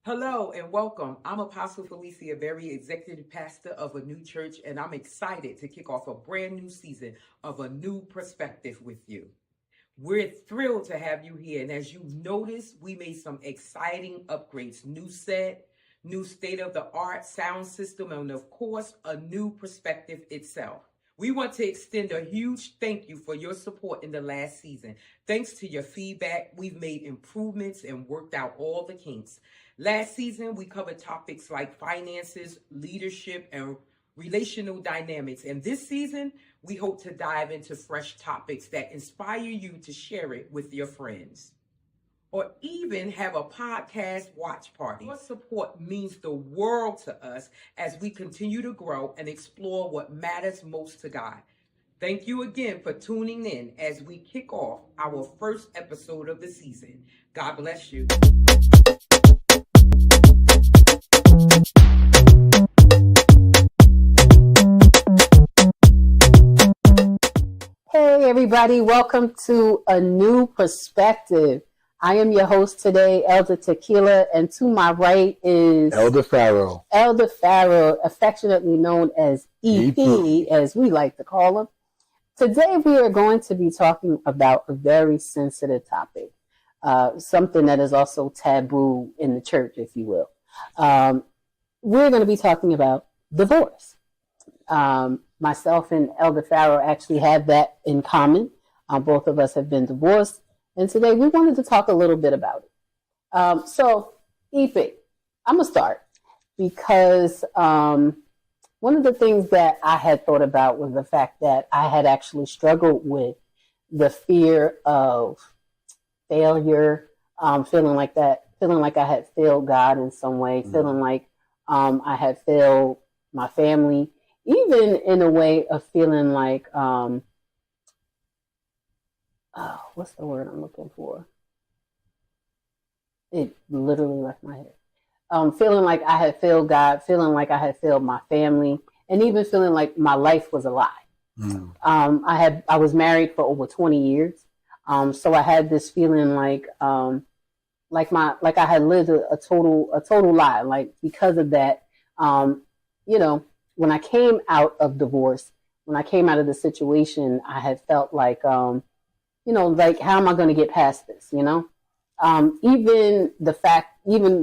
Hello and welcome. I'm Apostle Felicia, very executive pastor of a new church, and I'm excited to kick off a brand new season of a new perspective with you. We're thrilled to have you here, and as you notice, we made some exciting upgrades. New set, new state-of-the-art sound system, and of course, a new perspective itself. We want to extend a huge thank you for your support in the last season. Thanks to your feedback, we've made improvements and worked out all the kinks. Last season, we covered topics like finances, leadership, and relational dynamics. And this season, we hope to dive into fresh topics that inspire you to share it with your friends, or even have a podcast watch party. Your support means the world to us as we continue to grow and explore what matters most to God. Thank you again for tuning in as we kick off our first episode of the season. God bless you. Hey everybody, welcome to A New Perspective. I am your host today, Elder Tequila, and to my right is Elder Pharaoh. Elder Pharaoh, affectionately known as EP, as we like to call him. Today we are going to be talking about a very sensitive topic, something that is also taboo in the church, if you will. We're going to be talking about divorce. Myself and Elder Pharaoh actually have that in common. Both of us have been divorced. And today we wanted to talk a little bit about it. So, Ife, I'm going to start because one of the things that I had thought about was the fact that I had actually struggled with the fear of failure, feeling like I had failed God in some way, feeling like I had failed my family, even in a way of feeling like, what's the word I'm looking for? It literally left my head. Feeling like I had failed God, feeling like I had failed my family, and even feeling like my life was a lie. I was married for over 20 years. So I had this feeling like I had lived a total lie. Like because of that, when I came out of divorce, when I came out of the situation, I had felt like, like, how am I going to get past this? Even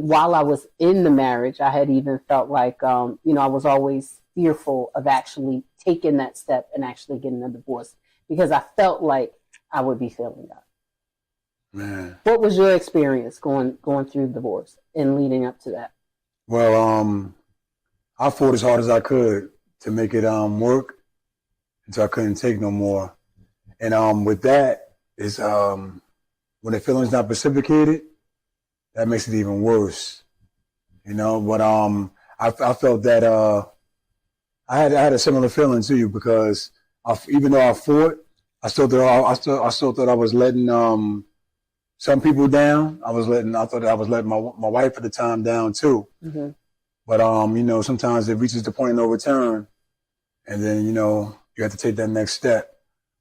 while I was in the marriage, I had even felt like, I was always fearful of actually taking that step and actually getting a divorce because I felt like I would be failing God. Man. What was your experience going through divorce and leading up to that? Well, I fought as hard as I could to make it work until I couldn't take no more. And with that is when the feeling's not reciprocated, that makes it even worse. But I felt that I had a similar feeling to you because even though I fought, I still thought I was letting some people down. I thought I was letting my wife at the time down too. Mm-hmm. But, sometimes it reaches the point of no return and then, you have to take that next step.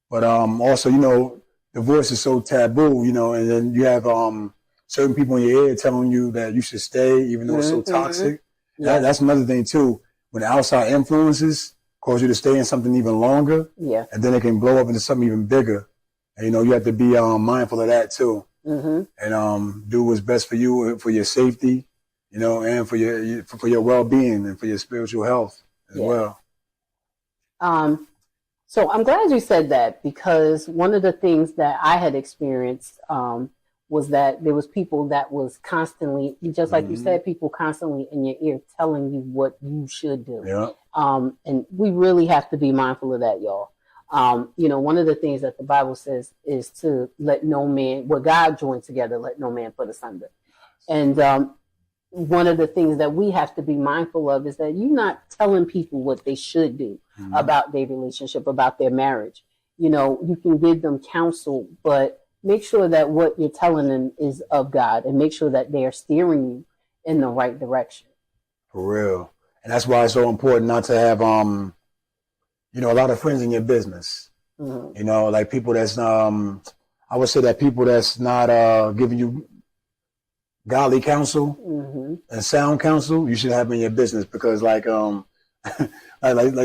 But, also, divorce is so taboo, and then you have, certain people in your ear telling you that you should stay, even though it's so toxic. Yeah. That's another thing too. When the outside influences cause you to stay in something even longer. Yeah. And then it can blow up into something even bigger. And, you have to be, mindful of that too. Mm-hmm. And, do what's best for you, for your safety. And for your well-being and for your spiritual health as well. So I'm glad you said that because one of the things that I had experienced was that there was people that was constantly, just like you said, people constantly in your ear telling you what you should do. Yeah. And we really have to be mindful of that, y'all. One of the things that the Bible says is to let no man, what God joined together, let no man put asunder. And one of the things that we have to be mindful of is that you're not telling people what they should do about their relationship, about their marriage. You can give them counsel, but make sure that what you're telling them is of God and make sure that they are steering you in the right direction. For real. And that's why it's so important not to have, a lot of friends in your business. Mm-hmm. Like people that's, I would say that people that's not giving you godly counsel and sound counsel, you should have in your business, because like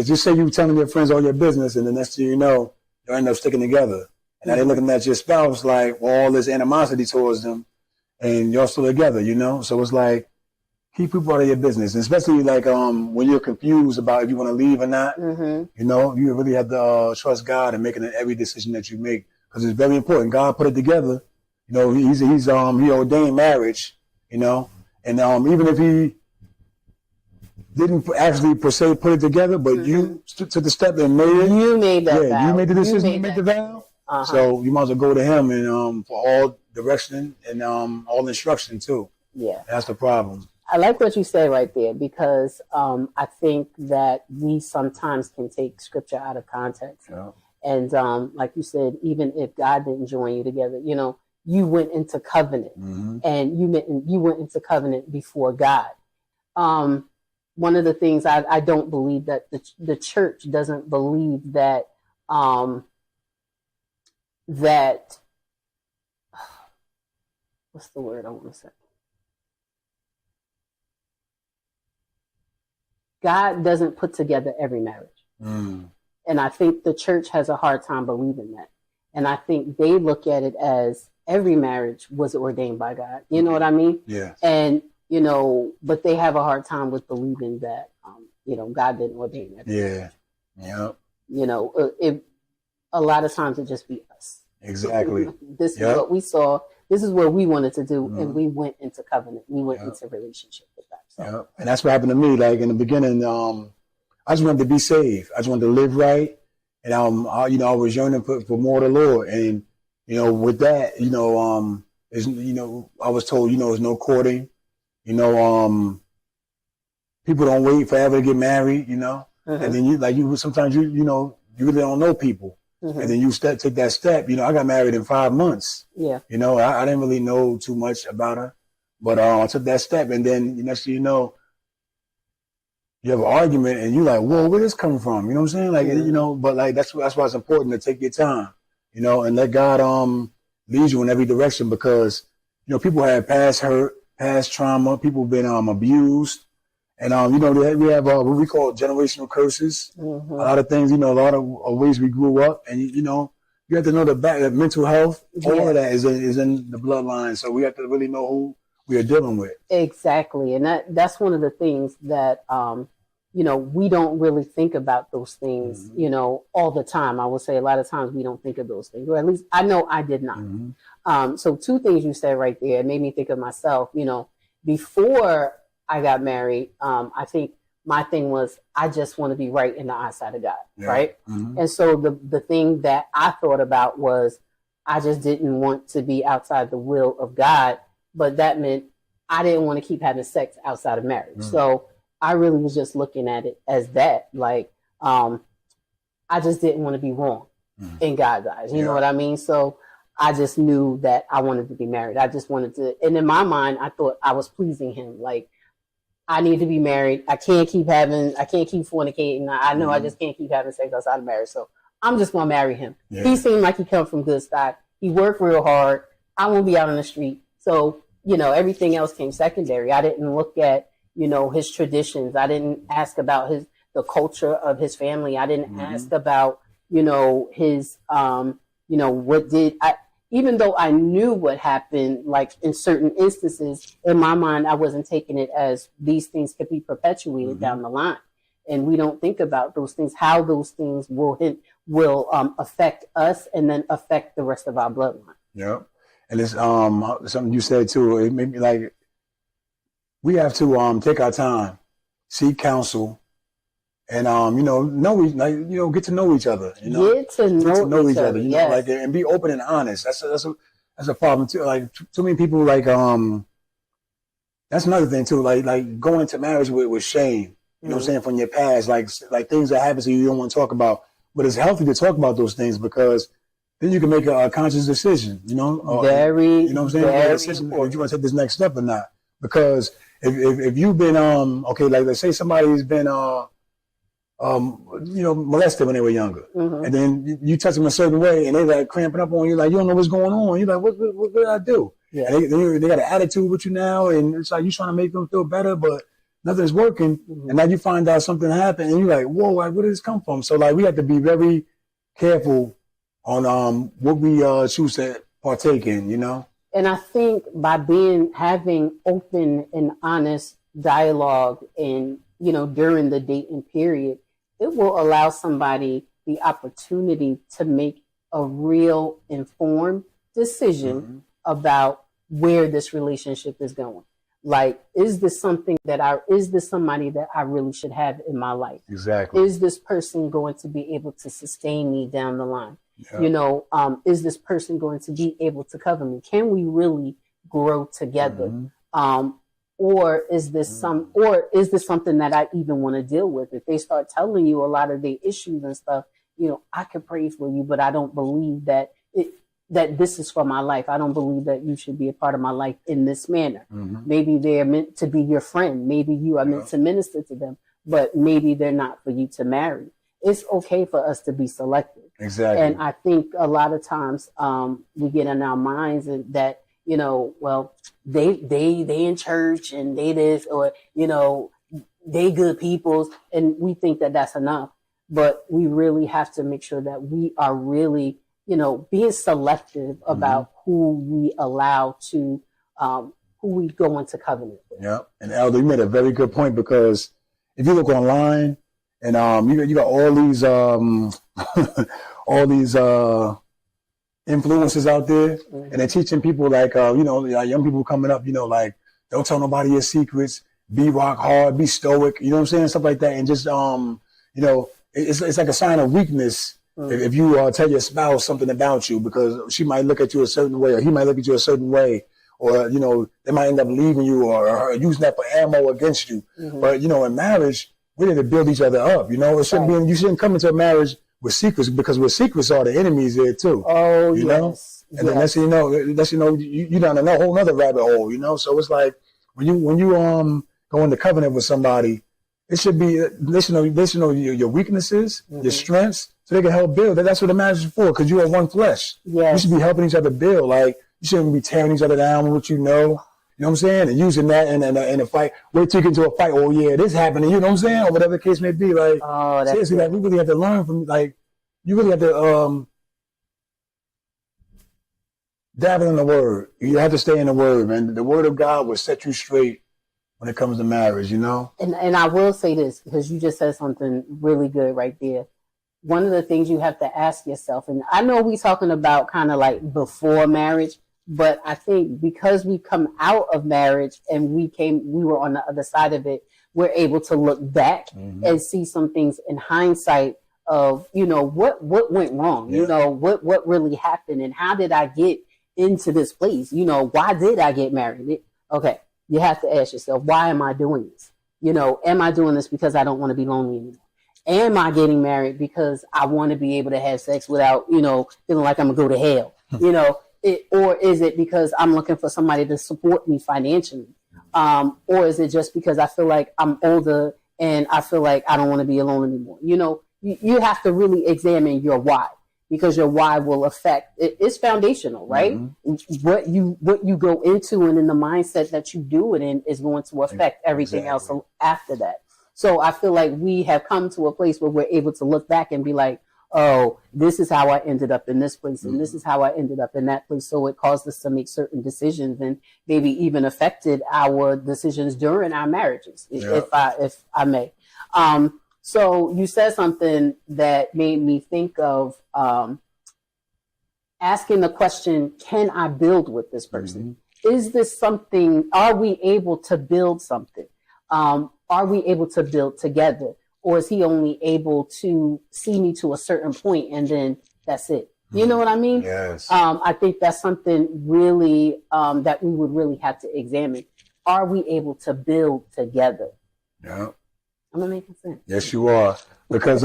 just say you telling your friends all your business, and the next thing you know, you end up sticking together. And now they're looking at your spouse like all this animosity towards them, and you're still together, you know? So it's like, keep people out of your business, and especially like when you're confused about if you want to leave or not, you know, you really have to trust God in making every decision that you make, because it's very important. God put it together. You know, he ordained marriage, you know, and even if he didn't actually per se put it together, but you took the step and made it. You made that vow. You made the decision, you made the vow. So you might as well go to him and for all direction and all instruction too. Yeah. That's the problem. I like what you say right there, because I think that we sometimes can take scripture out of context. Yeah. And like you said, even if God didn't join you together, you know, you went into covenant, and you went into covenant before God. One of the things I don't believe that the church doesn't believe that that what's the word I want to say? God doesn't put together every marriage. And I think the church has a hard time believing that. And I think they look at it as every marriage was ordained by God. You know what I mean? Yeah. And, you know, but they have a hard time with believing that, you know, God didn't ordain that. Yeah. Yeah. You know, a lot of times it just be us. Exactly. This is what we saw. This is what we wanted to do. And we went into covenant. We went into relationship with that. So. And that's what happened to me. Like in the beginning, I just wanted to be saved. I just wanted to live right. And, I was yearning for more of the Lord. And, you know, with that, you know, I was told, you know, there's no courting. You know, people don't wait forever to get married, you know. And then sometimes you really don't know people. And then you take that step. You know, I got married in 5 months. Yeah. You know, I didn't really know too much about her. But I took that step, and then next thing you know, you have an argument, and you're like, whoa, where this come from? You know what I'm saying? Like, you know, but like that's why it's important to take your time, you know, and let God lead you in every direction, because you know people have past hurt, past trauma, people been abused, and you know we have what we call generational curses. A lot of things, you know, a lot of ways we grew up, and you know you have to know the mental health. All of that is in the bloodline, so we have to really know who we are dealing with. Exactly. And that's one of the things that, you know, we don't really think about those things, you know, all the time. I will say a lot of times we don't think of those things, or at least I know I did not. So two things you said right there made me think of myself. You know, before I got married, I think my thing was I just want to be right in the eyesight of God, right? And so the thing that I thought about was I just didn't want to be outside the will of God. But that meant I didn't want to keep having sex outside of marriage. So I really was just looking at it as that. Like, I just didn't want to be wrong in God's eyes. You know what I mean? So I just knew that I wanted to be married. I just wanted to. And in my mind, I thought I was pleasing him. Like, I need to be married. I can't keep fornicating. I know I just can't keep having sex outside of marriage. So I'm just going to marry him. He seemed like he come from good stock. He worked real hard. I won't be out on the street. So, you know, everything else came secondary. I didn't look at, you know, his traditions. I didn't ask about the culture of his family. I didn't ask about, you know, his, you know, even though I knew what happened, like in certain instances, in my mind, I wasn't taking it as these things could be perpetuated down the line. And we don't think about those things, how those things will affect us and then affect the rest of our bloodline. Yeah. And it's something you said too. It made me like we have to take our time, seek counsel, and you know, get to know each other. You know, get to know each other. You know, like, and be open and honest. That's a problem too. Like too many people like that's another thing too. Like going into marriage with shame. You know what I'm saying, from your past, like things that happen to you don't want to talk about. But it's healthy to talk about those things, because then you can make a conscious decision, you know? You know what I'm saying? A decision if you want to take this next step or not. Because if you've been, okay, like let's say somebody's been, you know, molested when they were younger. And then you touch them a certain way and they're like cramping up on you, like you don't know what's going on. You're like, what did I do? Yeah. And they got an attitude with you now, and it's like you trying to make them feel better, but nothing's working. And now you find out something happened, and you're like, whoa, like, where did this come from? So like we have to be very careful on what we choose to partake in, you know. And I think by having open and honest dialogue and, you know, during the dating period, it will allow somebody the opportunity to make a real informed decision about where this relationship is going. Like, is this somebody that I really should have in my life? Exactly. Is this person going to be able to sustain me down the line? Yeah. You know, is this person going to be able to cover me? Can we really grow together? Or is this something that I even want to deal with? If they start telling you a lot of their issues and stuff, you know, I could pray for you, but I don't believe that this is for my life. I don't believe that you should be a part of my life in this manner. Maybe they're meant to be your friend. Maybe you are meant to minister to them, but maybe they're not for you to marry. It's okay for us to be selective. Exactly. And I think a lot of times we get in our minds that, you know, well, they in church and they this, or, you know, they good peoples, and we think that that's enough. But we really have to make sure that we are really, you know, being selective about who we allow to, who we go into covenant with. Yeah. And Elder, you made a very good point, because if you look online and you got all these all these influences out there, and they're teaching people like you know, young people coming up, you know, like, don't tell nobody your secrets, be rock hard, be stoic, you know what I'm saying, stuff like that. And just you know, it's like a sign of weakness if you tell your spouse something about you, because she might look at you a certain way, or he might look at you a certain way, or, you know, they might end up leaving you or using that for ammo against you. But, you know, in marriage, we need to build each other up. You know, it shouldn't be, you shouldn't come into a marriage with secrets, because with secrets are the enemies there too. Oh, you know? And then that's, you know, you down in a whole other rabbit hole, you know? So it's like, when you go into covenant with somebody, it should be, they should know your weaknesses, your strengths, so they can help build. That's what the marriage is for, because you are one flesh. Yes. You should be helping each other build. Like, you shouldn't be tearing each other down with what you know. You know what I'm saying? And using that in a fight. Wait till you get into a fight. Oh, yeah, this happening. You know what I'm saying? Or whatever the case may be. Like, seriously, like, we really have to learn from, like, you really have to dabble in the word. You have to stay in the word, man. The word of God will set you straight when it comes to marriage, you know? And I will say this, because you just said something really good right there. One of the things you have to ask yourself, and I know we're talking about kind of like before marriage, but I think because we come out of marriage and we were on the other side of it, we're able to look back and see some things in hindsight of, you know, what went wrong, you know, what really happened, and how did I get into this place? You know, why did I get married? Okay, you have to ask yourself, why am I doing this? You know, am I doing this because I don't want to be lonely anymore? Am I getting married because I want to be able to have sex without, you know, feeling like I'm going to go to hell? You know, or is it because I'm looking for somebody to support me financially? Or is it just because I feel like I'm older and I feel like I don't want to be alone anymore? You know, you have to really examine your why, because your why will affect, it's foundational, right? What you go into and in the mindset that you do it in is going to affect everything else after that. So I feel like we have come to a place where we're able to look back and be like, oh, this is how I ended up in this place, and this is how I ended up in that place. So it caused us to make certain decisions, and maybe even affected our decisions during our marriages, if I may. So you said something that made me think of asking the question, can I build with this person? Is this something, are we able to build something? Are we able to build together? Or is he only able to see me to a certain point and then that's it? You know what I mean? Yes. I think that's something really that we would really have to examine. Are we able to build together? Yeah. Am I making sense? Yes, you are. Because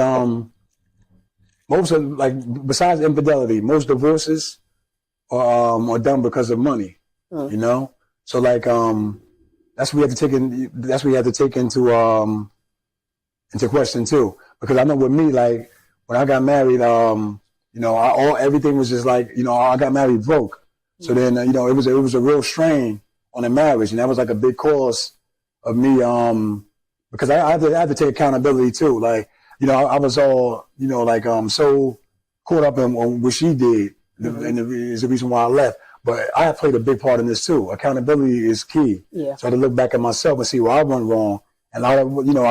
most of, like, besides infidelity, most divorces are done because of money. You know? So like that's what we have to take into question too. Because I know with me, like, when I got married, you know, everything was just like, you know, I got married broke. So then, you know, it was a real strain on the marriage, and that was like a big cause of me, because I had to take accountability too. Like, you know, I was all, you know, like so caught up in on what she did, and is the reason why I left. But I have played a big part in this too. Accountability is key. Yeah. So I had to look back at myself and see where I went wrong. And I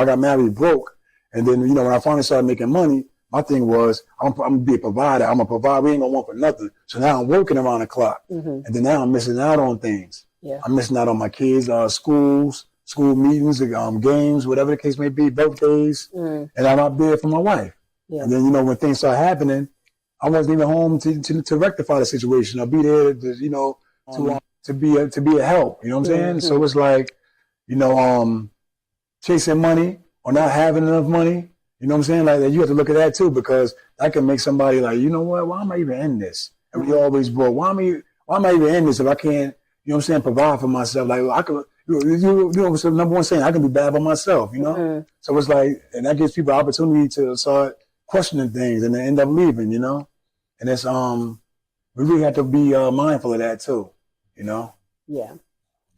got married broke, and then, you know, when I finally started making money, my thing was, I'm gonna be a provider. I'm a provider. We ain't gonna want for nothing. So now I'm working around the clock, and then now I'm missing out on things. Yeah. I'm missing out on my kids' school meetings, games, whatever the case may be, birthdays, and I'm not there for my wife. Yeah. And then, you know, when things start happening, I wasn't even home to rectify the situation. I'll be there, you know, to be a help. You know what I'm saying? So it's like, you know, chasing money or not having enough money. You know what I'm saying? Like, you have to look at that too, because that can make somebody like, you know what? Why am I even in this? And we always broke. Why am I even in this if I can't, you know what I'm saying, provide for myself? Like, I could, you know, what's the number one saying? I can be bad by myself, you know? So it's like, and that gives people opportunity to start questioning things and then end up leaving, you know? And it's, we really have to be mindful of that too, you know? Yeah.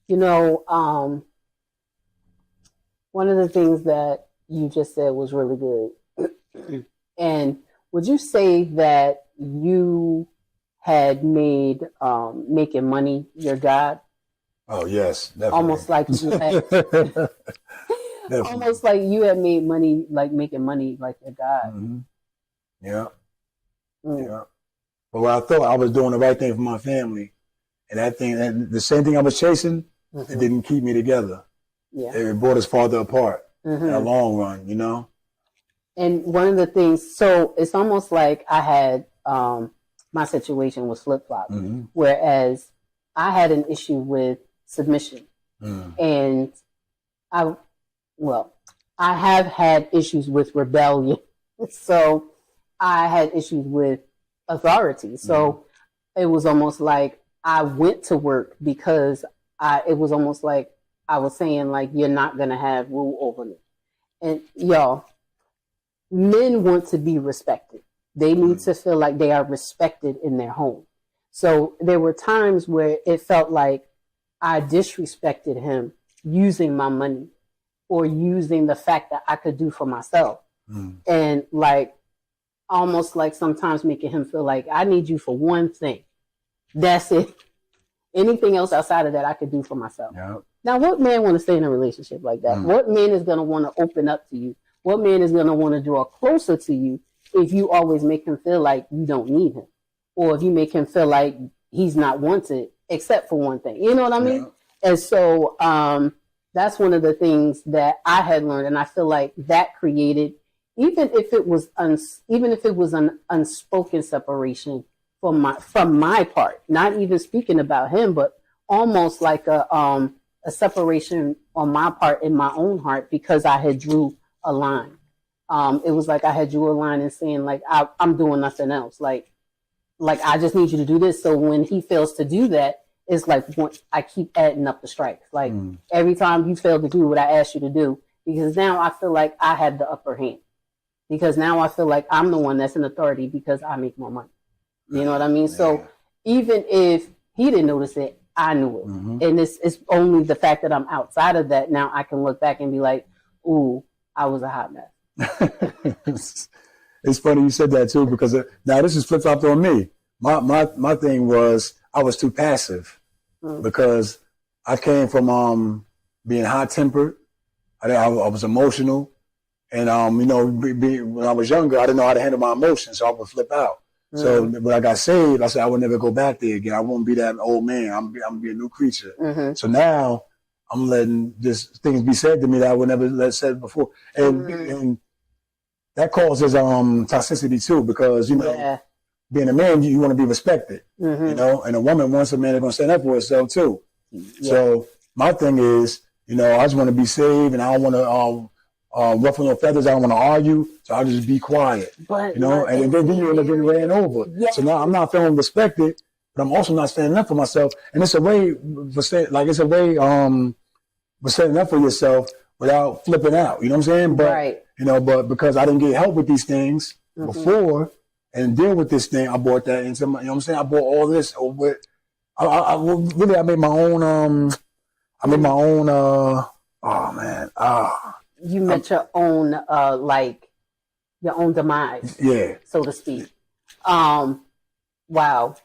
You know, one of the things that you just said was really good. And would you say that you had made making money your God? Oh, yes, definitely. Almost like you had, almost like you had made money, like making money like your God. Yeah. Yeah. But when I thought I was doing the right thing for my family, and that thing, and the same thing I was chasing, it didn't keep me together. Yeah. It brought us farther apart in the long run, you know? And one of the things, so it's almost like I had, my situation was flip-flop, whereas I had an issue with submission. And I have had issues with rebellion. So I had issues with authority. So it was almost like I went to work because it was almost like I was saying, like, you're not going to have rule over me. And y'all, men want to be respected. They need to feel like they are respected in their home. So there were times where it felt like I disrespected him using my money or using the fact that I could do for myself. And like, almost like sometimes making him feel like I need you for one thing. That's it. Anything else outside of that, I could do for myself. Yep. Now, what man want to stay in a relationship like that? What man is going to want to open up to you? What man is going to want to draw closer to you if you always make him feel like you don't need him? Or if you make him feel like he's not wanted except for one thing. You know what I mean? Yeah. And so that's one of the things that I had learned. And I feel like that created, even if it was an unspoken separation from my part, not even speaking about him, but almost like a separation on my part in my own heart, because I had drew a line. It was like I had drew a line and saying, like, I'm doing nothing else. Like I just need you to do this. So when he fails to do that, it's like I keep adding up the strikes. Like every time you fail to do what I asked you to do, because now I feel like I had the upper hand. Because now I feel like I'm the one that's in authority because I make more money. You know what I mean? Yeah. So even if he didn't notice it, I knew it. And it's only the fact that I'm outside of that. Now I can look back and be like, ooh, I was a hot mess. It's funny you said that too, because now this is flip-flopped on me. My thing was I was too passive because I came from being hot-tempered. I was emotional. And, you know, when I was younger, I didn't know how to handle my emotions, so I would flip out. So when I got saved, I said I would never go back there again. I won't be that old man. I'm gonna be a new creature. So now I'm letting just things be said to me that I would never let said before. And that causes toxicity too, because, you know, being a man, you want to be respected, you know, and a woman wants a man that's going to stand up for herself too. So my thing is, you know, I just want to be saved, and I don't want to ruffle no feathers. I don't want to argue, so I'll just be quiet, you know. And then you end up getting ran over. So now I'm not feeling respected, but I'm also not standing up for myself. And it's a way for setting up for yourself without flipping out. You know what I'm saying? But you know, but because I didn't get help with these things before and deal with this thing, I brought that into my. You know what I'm saying? I brought all this over. I made my own. I made my own. Oh man. You met your own, like your own demise. Yeah. So to speak. Wow.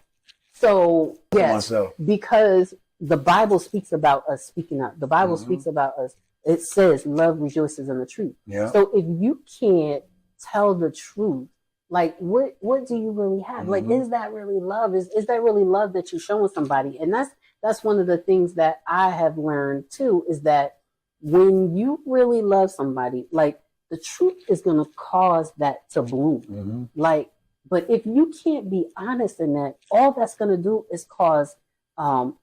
So yes, because the Bible speaks about us speaking up. The Bible speaks about us. It says love rejoices in the truth. Yeah. So if you can't tell the truth, like what do you really have? Like, is that really love? Is that really love that you're showing somebody? And that's one of the things that I have learned too, is that when you really love somebody, like the truth is going to cause that to bloom. Like, but if you can't be honest in that, all that's going to do is cause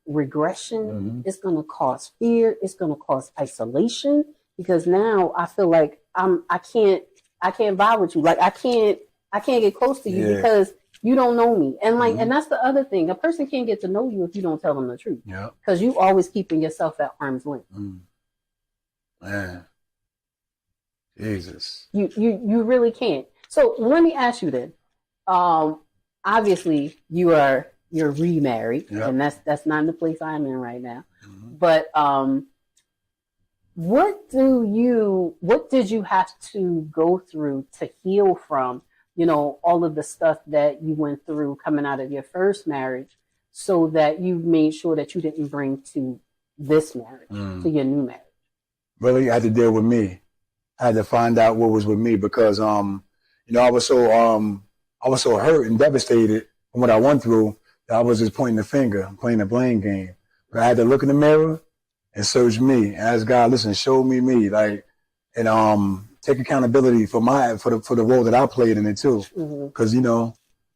regression. It's going to cause fear. It's going to cause isolation, because now I feel like I can't vibe with you. Like I can't get close to you because you don't know me. And like, and that's the other thing. A person can't get to know you if you don't tell them the truth. Yeah. Because you always keeping yourself at arm's length. Man. Jesus. You really can't. So let me ask you then. Obviously you're remarried, and that's not in the place I'm in right now. But what did you have to go through to heal from, all of the stuff that you went through coming out of your first marriage, so that you made sure that you didn't bring to this marriage, to your new marriage? Really, I had to deal with me. I had to find out what was with me, because I was so hurt and devastated from what I went through that I was just pointing the finger, playing the blame game. But I had to look in the mirror and search me and ask God, listen, show me, like, and take accountability for the role that I played in it too. Because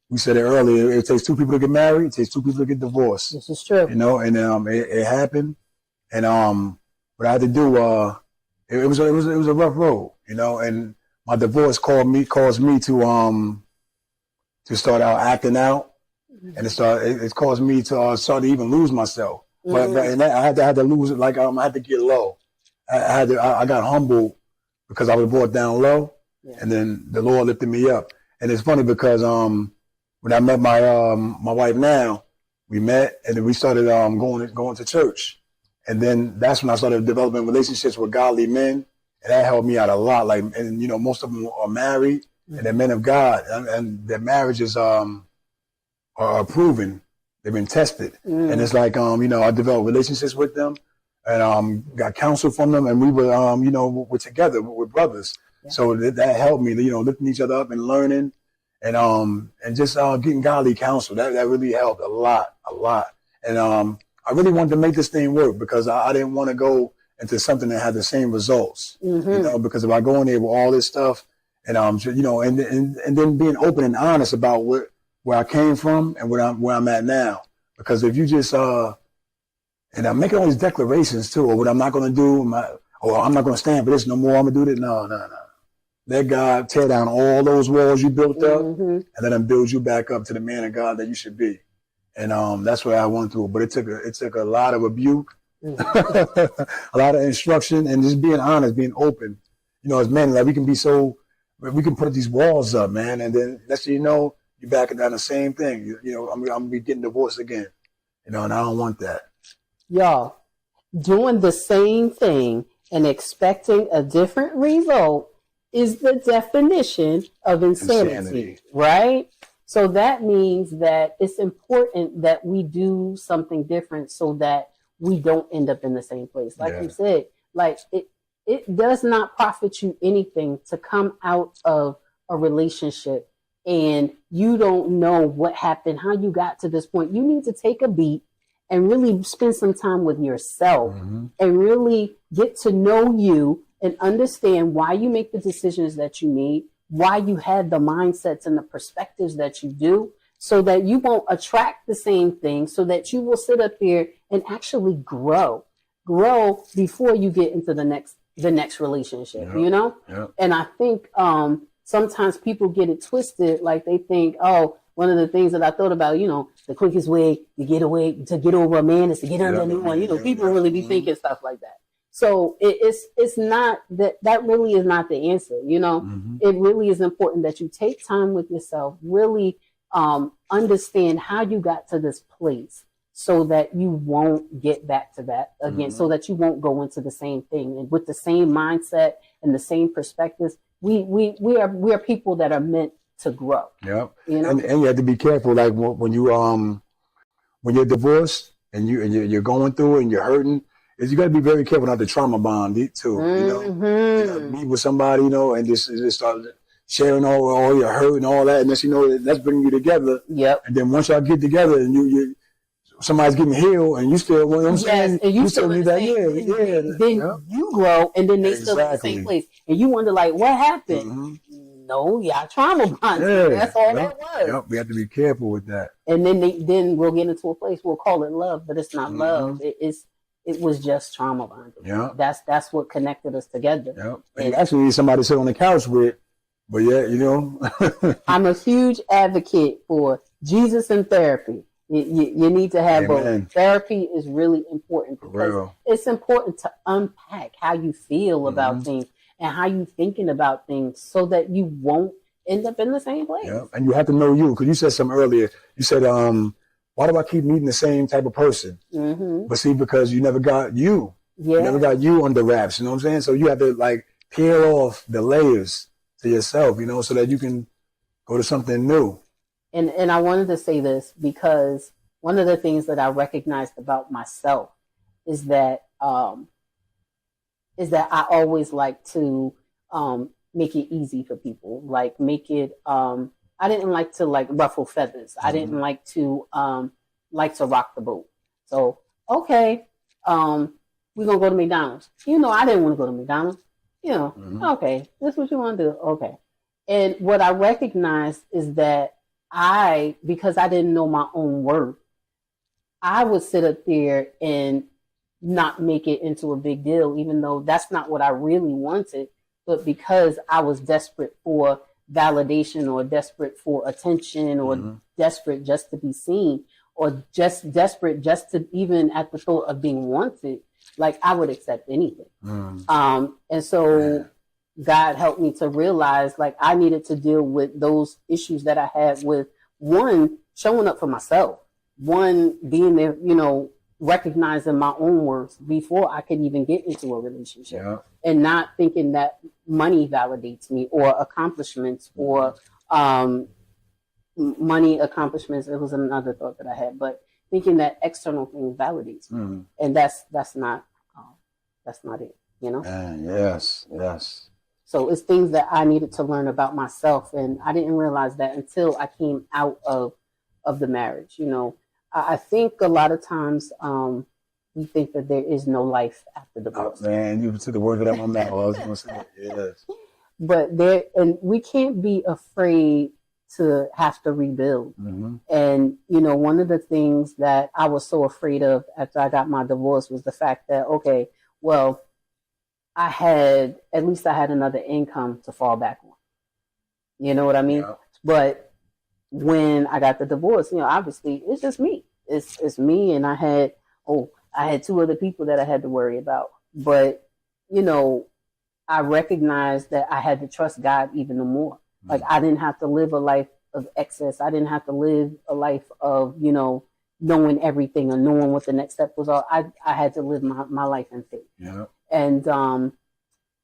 we said it earlier, it takes two people to get married, it takes two people to get divorced. This is true. And it happened, and what I had to do, it was a rough road, and my divorce caused me to start out acting out, and it caused me to start to even lose myself. But I had to lose it. Like I had to get low. I got humbled because I was brought down low, and then the Lord lifted me up. And it's funny because when I met my wife now, we met and then we started going to church, and then that's when I started developing relationships with godly men, and that helped me out a lot. Like, and most of them are married and they're men of God, and their marriages are proven. They've been tested. And it's like, I developed relationships with them and got counsel from them. And we were, we're together, we're brothers. Yeah. So that helped me, lifting each other up and learning and just getting godly counsel. That really helped a lot. And I really wanted to make this thing work because I didn't want to go into something that had the same results, because if I go in there with all this stuff and, and then being open and honest about where I came from and where I'm at now. Because if you just and I'm making all these declarations too, or what I'm not going to do, or I'm not going to stand for this no more, I'm going to do this. No. Let God tear down all those walls you built up and let him build you back up to the man of God that you should be. And that's what I went through. But it took a lot of rebuke, a lot of instruction, and just being honest, being open. As men, like we can put these walls up, man, and then next thing you know, you're backing down the same thing. I'm gonna be getting divorced again. And I don't want that. Y'all, doing the same thing and expecting a different result is the definition of insanity, right? So that means that it's important that we do something different so that we don't end up in the same place. Like you said, like it does not profit you anything to come out of a relationship and you don't know what happened, how you got to this point. You need to take a beat and really spend some time with yourself and really get to know you and understand why you make the decisions that you made, why you had the mindsets and the perspectives that you do, so that you won't attract the same thing, so that you will sit up here and actually grow before you get into the next relationship, And I think sometimes people get it twisted. Like they think, one of the things that I thought about, the quickest way to get over a man is to get under a new one. People really be thinking stuff like that. So it's not that really is not the answer. It really is important that you take time with yourself, really understand how you got to this place, so that you won't get back to that again, so that you won't go into the same thing. And with the same mindset and the same perspectives, we are people that are meant to grow. Yeah. You know? And you have to be careful, like when you're divorced and you're going through it and you're hurting, is you got to be very careful not to trauma bond too. Meet with somebody, and just start sharing all your hurt and all that, and that's bringing you together. Yep. And then once y'all get together and you somebody's getting healed and you still, you know what I'm saying? And you still need that. Then you grow, and then they still in the same place, and you wonder like, what happened? No, y'all trauma bonded. That's all that was. Yep. We have to be careful with that. And then we'll get into a place, we'll call it love, but it's not love. It was just trauma bonding. Yeah. That's what connected us together. Yep. And you actually need somebody to sit on the couch with, but I'm a huge advocate for Jesus and therapy. You need to have both. Therapy is really important because it's important to unpack how you feel about things and how you thinking about things so that you won't end up in the same place. Yeah. And you have to know you, because you said something earlier. You said, why do I keep meeting the same type of person? But see, because you never got you. Yeah. You never got you under wraps, you know what I'm saying? So you have to like peel off the layers to yourself, so that you can go to something new. And I wanted to say this because one of the things that I recognized about myself is that I always like to make it easy for people, like make it. I didn't like to like ruffle feathers. I didn't like to rock the boat. So okay, we're gonna go to McDonald's. I didn't want to go to McDonald's. Okay, this is what you want to do. Okay, and what I recognized is that because I didn't know my own worth, I would sit up there and not make it into a big deal, even though that's not what I really wanted. But because I was desperate for validation or desperate for attention or desperate just to be seen or just desperate just to even at the thought of being wanted, like I would accept anything. And so God helped me to realize like I needed to deal with those issues that I had with one, showing up for myself, one, being there, recognizing my own worth before I could even get into a relationship and not thinking that money validates me or accomplishments or money accomplishments. It was another thought that I had, but thinking that external thing validates me. And that's not it, Yes. So it's things that I needed to learn about myself. And I didn't realize that until I came out of the marriage. I think a lot of times we think that there is no life after divorce. Oh, man, you took the words out of my mouth. I was going to say, yes. But and we can't be afraid to have to rebuild. And, one of the things that I was so afraid of after I got my divorce was the fact that, okay, well, I had another income to fall back on. You know what I mean? Yeah. But when I got the divorce, obviously it's just me. It's me, and I had two other people that I had to worry about. But, I recognized that I had to trust God even more. Like I didn't have to live a life of excess. I didn't have to live a life of, knowing everything or knowing what the next step was. I had to live my life in faith. Yeah. And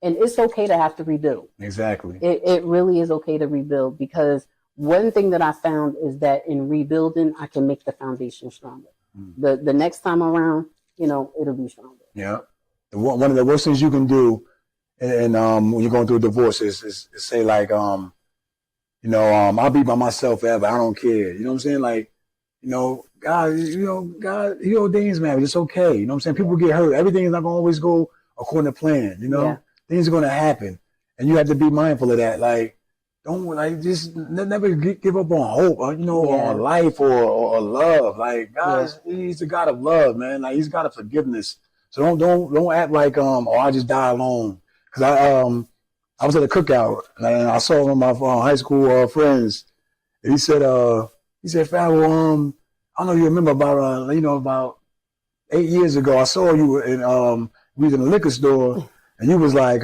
it's okay to have to rebuild. Exactly. It really is okay to rebuild, because one thing that I found is that in rebuilding, I can make the foundation stronger. The next time around, it'll be stronger. Yeah. One of the worst things you can do, and when you're going through a divorce, is say like, I'll be by myself forever. I don't care. You know what I'm saying? Like, God, God, He ordains marriage. It's okay. You know what I'm saying? People get hurt. Everything is not going to always go according to plan. Things are going to happen, and you have to be mindful of that. Like, don't just never give up on hope, on life or love. Like God, He's the God of love, man. Like He's God of forgiveness. So don't act like I just die alone. Because I was at a cookout and I saw one of my high school friends. And he said, Farrell, I don't know if you remember about 8 years ago, I saw you and we was in a liquor store, and you was like,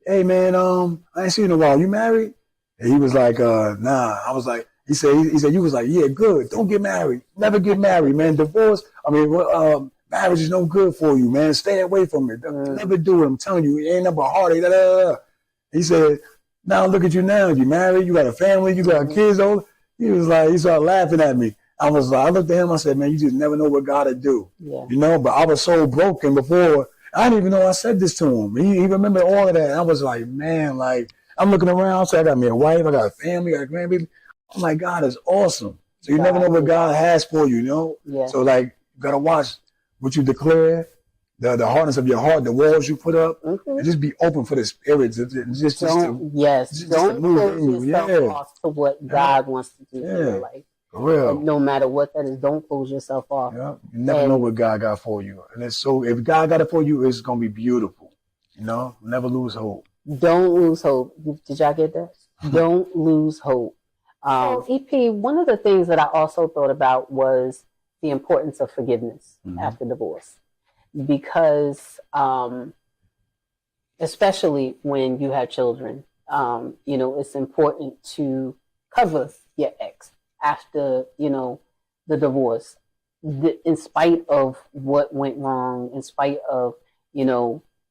hey man, I ain't seen you in a while. You married? And he was like, nah. I was like, He said, you was like, yeah, good. Don't get married. Never get married, man. Divorce. Marriage is no good for you, man. Stay away from it. Never do it. I'm telling you, it ain't nothing but heartache. Da, da, da, da. He said, now look at you now. You married. You got a family. You got kids. He started laughing at me. I looked at him. I said, man, you just never know what God will do. Yeah. You know, but I was so broken before. I didn't even know I said this to him. He remembered all of that. And I was like, man, like, I'm looking around. So I got me a wife. I got a family. I got a grandbaby. I'm like, God is awesome. So you never know what God has for you, you know? Yeah. So, like, you got to watch what you declare, the hardness of your heart, the walls you put up, and just be open for the Spirit. Don't close yourself off to what God wants to do in your life. For real. And no matter what that is, don't close yourself off. Yeah. You never know what God got for you. And it's so, if God got it for you, it's going to be beautiful. You know? Never lose hope. Don't lose hope. Did y'all get that? Don't lose hope. EP, one of the things that I also thought about was the importance of forgiveness after divorce. Because, especially when you have children, it's important to cover your ex after, the divorce, in spite of what went wrong, in spite of,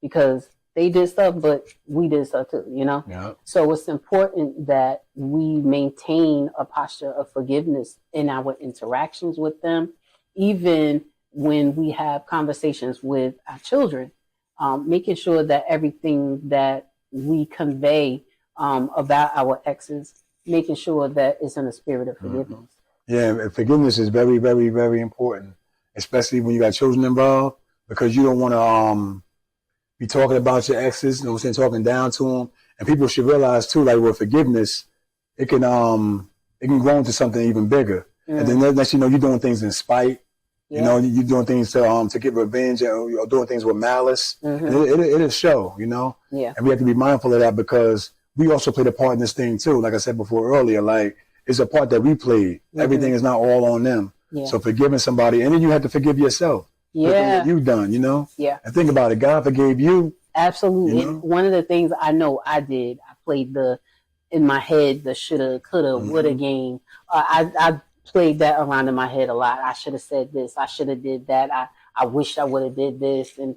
because they did stuff, but we did stuff too, Yeah. So it's important that we maintain a posture of forgiveness in our interactions with them, even when we have conversations with our children, making sure that everything that we convey about our exes, making sure that it's in a spirit of forgiveness. Yeah, forgiveness is very, very, very important, especially when you got children involved, because you don't want to be talking about your exes, talking down to them. And people should realize too, like with forgiveness, it can grow into something even bigger. And then next, you're doing things in spite. Yeah. You're doing things to get revenge, or doing things with malice. And it'll show, Yeah. And we have to be mindful of that, because we also played a part in this thing too. Like I said before earlier, like it's a part that we played. Everything is not all on them. Yeah. So forgiving somebody, and then you have to forgive yourself. Yeah. What you've done, Yeah. And think about it. God forgave you. Absolutely. One of the things I know I did, I played in my head, the shoulda, coulda, woulda game. I played that around in my head a lot. I should have said this. I should have did that. I wish I would have did this. And,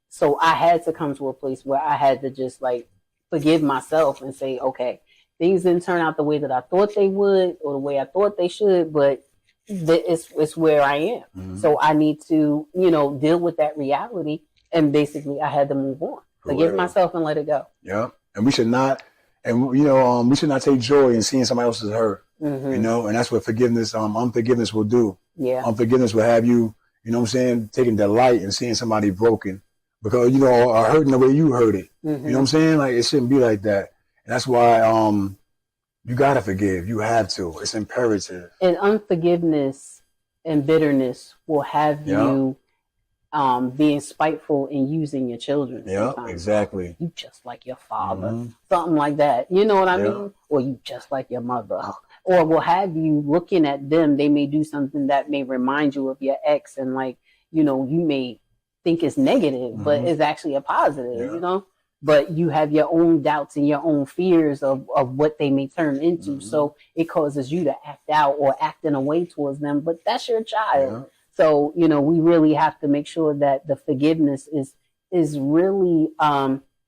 so I had to come to a place where I had to just like forgive myself and say, okay, things didn't turn out the way that I thought they would or the way I thought they should, but it's where I am. So I need to, deal with that reality. And basically I had to move on, forgive myself and let it go. Yeah. And we should not, we should not take joy in seeing somebody else's hurt, and that's what forgiveness, unforgiveness will do. Yeah. Unforgiveness will have you, taking delight in seeing somebody broken, because, or hurting the way you hurt it. You know what I'm saying? Like, it shouldn't be like that. And that's why, you gotta forgive. You have to. It's imperative. And unforgiveness and bitterness will have you being spiteful and using your children. Yeah, exactly. You just like your father. Something like that. You know what I mean? Or you just like your mother. Or will have you looking at them. They may do something that may remind you of your ex, and you may think it's negative, but it's actually a positive, But you have your own doubts and your own fears of what they may turn into. So it causes you to act out or act in a way towards them. But that's your child. Yeah. So, we really have to make sure that the forgiveness is really,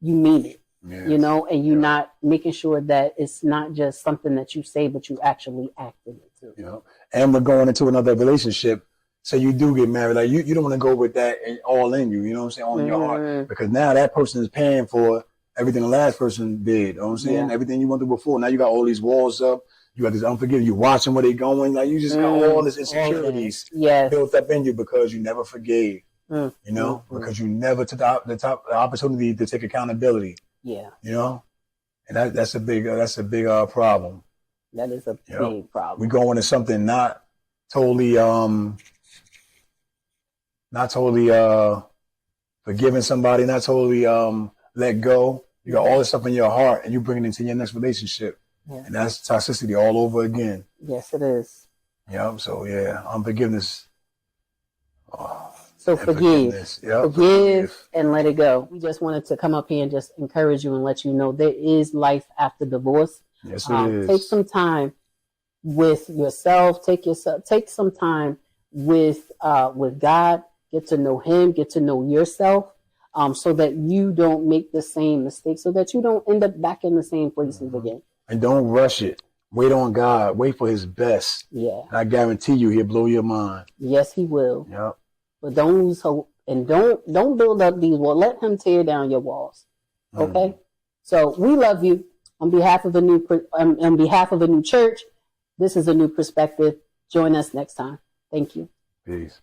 you mean it, and you're not making sure that it's not just something that you say, but you actually act in it too. And we're going into another relationship. So you do get married. Like you don't want to go with that all in you, all in your heart. Because now that person is paying for everything the last person did. You know what I'm saying? Everything you went through before. Now you got all these walls up. You got this unforgiving. You watching where they going. Like you just got all this insecurities built up in you because you never forgave. Because you never took the opportunity to take accountability. Yeah. And that's a big problem. That is a big problem. We go into something not totally forgiving somebody, not totally let go. You got all this stuff in your heart, and you bring it into your next relationship, and that's toxicity all over again. Yes, it is. So unforgiveness. So forgive and let it go. We just wanted to come up here and just encourage you and let you know there is life after divorce. Yes, it is. Take some time with yourself. Take some time with God. Get to know Him. Get to know yourself, so that you don't make the same mistakes. So that you don't end up back in the same places again. And don't rush it. Wait on God. Wait for His best. Yeah. And I guarantee you, He'll blow your mind. Yes, He will. Yep. But don't lose hope, and don't build up these walls. Let Him tear down your walls. Okay. So we love you. On behalf of on behalf of a new church, this is A New Perspective. Join us next time. Thank you. Peace.